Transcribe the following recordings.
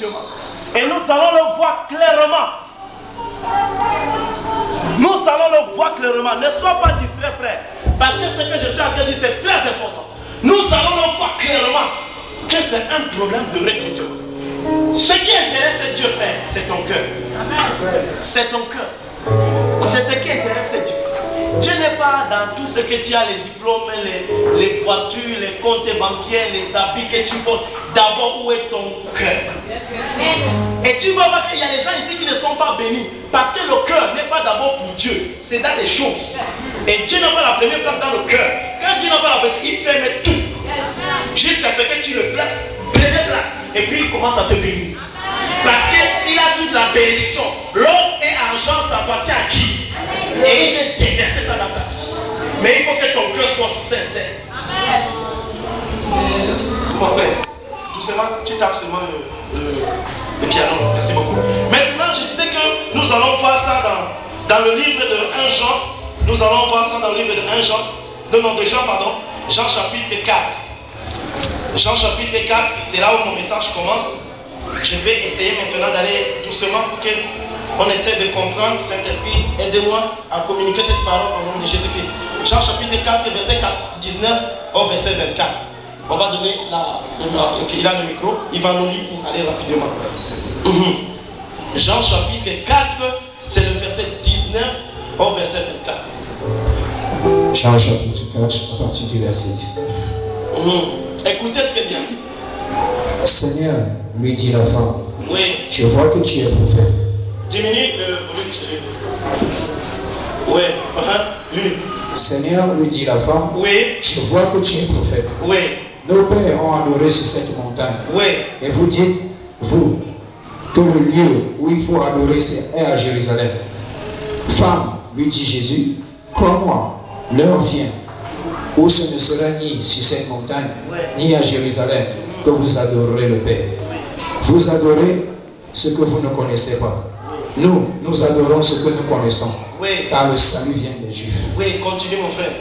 recrutement. Et nous allons le voir clairement. Nous allons le voir clairement. Ne sois pas distrait, frère. Parce que ce que je suis en train de dire, c'est très important. Nous allons le voir clairement que c'est un problème de recrutement. Ce qui intéresse Dieu, frère, c'est ton cœur. C'est ton cœur. C'est ce qui intéresse Dieu. Dieu n'est pas dans tout ce que tu as, les diplômes, les voitures, les comptes bancaires, les habits que tu portes. D'abord, où est ton cœur? Et tu vas voir qu'il y a des gens ici qui ne sont pas bénis. Parce que le cœur n'est pas d'abord pour Dieu. C'est dans les choses. Et Dieu n'a pas la première place dans le cœur. Quand Dieu n'a pas la place, il ferme tout. Jusqu'à ce que tu le places, première place. Et puis il commence à te bénir. Parce qu'il a toute la bénédiction. L'or et argent, ça appartient à qui? Et il veut déverser ça dans ta vie. Mais il faut que ton cœur soit sincère. Mon frère, doucement, tu tapes seulement le piano. Merci beaucoup. Maintenant, je disais que nous allons voir ça dans le livre de 1 Jean. Nous allons voir ça dans le livre de 1 Jean. De Jean, pardon. Jean chapitre 4. Jean chapitre 4, c'est là où mon message commence. Je vais essayer maintenant d'aller doucement pour qu'on essaie de comprendre. Saint-Esprit, aidez-moi à communiquer cette parole au nom de Jésus-Christ. Jean chapitre 4, verset 19 au verset 24. On va donner il a le micro, il va nous lire pour aller rapidement. Jean chapitre 4, c'est le verset 19 au verset 24. Jean chapitre 4, à partir du verset 19. Écoutez très bien. Seigneur, lui dit la femme, oui. Je vois que tu es prophète. Diminue le volume. Oui. Lui. Seigneur, lui dit la femme, oui. Je vois que tu es prophète. Oui. Nos pères ont adoré sur cette montagne. Oui. Et vous dites, vous, que le lieu où il faut adorer est à Jérusalem. Femme, lui dit Jésus, crois-moi, l'heure vient où ce ne sera ni sur cette montagne, ni à Jérusalem, que vous adorerez le Père. Vous adorez ce que vous ne connaissez pas. Nous adorons ce que nous connaissons. Car le salut vient des Juifs. Oui, continue mon frère.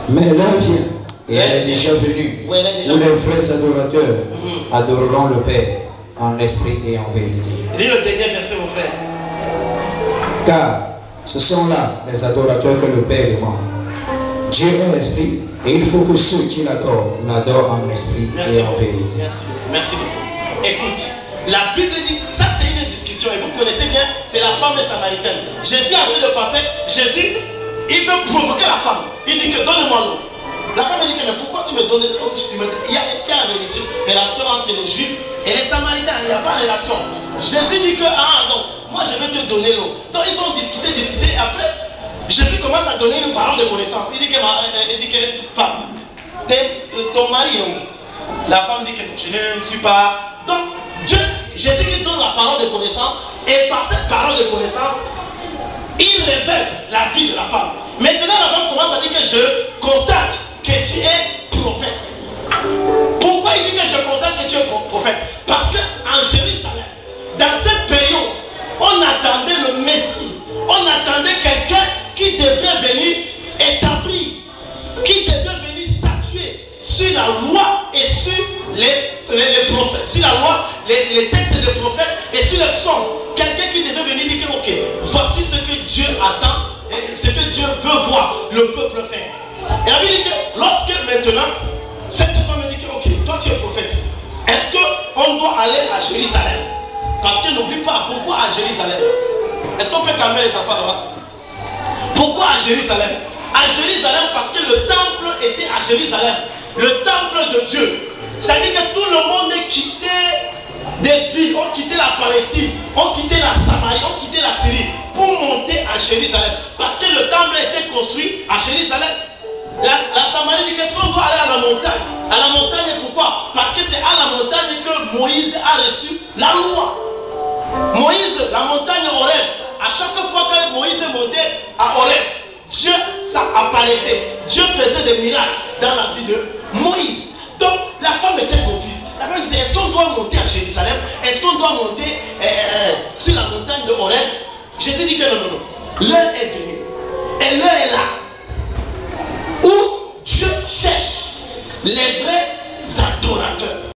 Mais l'heure vient, et elle est déjà venue, où les vrais adorateurs adoreront le Père en esprit et en vérité. Lis le dernier verset mon frère. Car ce sont là les adorateurs que le Père demande. Dieu est esprit, et il faut que ceux qui l'adorent en esprit et en vérité. Merci beaucoup. Écoute, la Bible dit, ça c'est une discussion, et vous connaissez bien, c'est la femme samaritaine. Jésus est en train de passer, Jésus, il veut provoquer la femme. Il dit que donne-moi l'eau. La femme dit que mais pourquoi tu me donnes l'eau? Est-ce qu'il y a une relation entre les Juifs et les Samaritains? Il n'y a pas de relation. Jésus dit que, non, moi je vais te donner l'eau. Donc ils ont discuté, et après, Jésus commence à donner une parole de connaissance. Il dit que femme, ton mari est où? La femme dit que je ne suis pas. Donc, Jésus-Christ donne la parole de connaissance, et par cette parole de connaissance, il révèle la vie de la femme. Maintenant, la femme commence à dire que je constate que tu es prophète. Pourquoi il dit que je constate que tu es prophète? Parce qu'en Jérusalem, dans cette période, on attendait le Messie. On attendait quelqu'un qui devait venir établir, qui devait venir statuer sur la loi et sur les prophètes, sur la loi, les textes des prophètes et sur les psaumes. Quelqu'un qui devait venir dire que, ok, voici ce que Dieu attend, et ce que Dieu veut voir le peuple faire. Et la Bible dit que lorsque maintenant, cette femme dit que, ok, toi tu es prophète, est-ce qu'on doit aller à Jérusalem? Parce que n'oublie pas, pourquoi à Jérusalem? Est-ce qu'on peut calmer les enfants là-bas? Pourquoi à Jérusalem? À Jérusalem parce que le temple était à Jérusalem. Le temple de Dieu. Ça veut dire que tout le monde quittait des villes, ont quitté la Palestine, ont quitté la Samarie, ont quitté la Syrie pour monter à Jérusalem. Parce que le temple était construit à Jérusalem. La Samarie dit qu'est-ce qu'on doit aller à la montagne? À la montagne pourquoi? Parce que c'est à la montagne que Moïse a reçu la loi. Moïse, la montagne Horeb, à chaque fois que Moïse montait à Horeb, Dieu ça apparaissait. Dieu faisait des miracles dans la vie de Moïse. Donc la femme était confuse. La femme disait, est-ce qu'on doit monter à Jérusalem? Est-ce qu'on doit monter sur la montagne de Horeb? Jésus dit que non. L'heure est venue. Et l'heure est là. Où Dieu cherche les vrais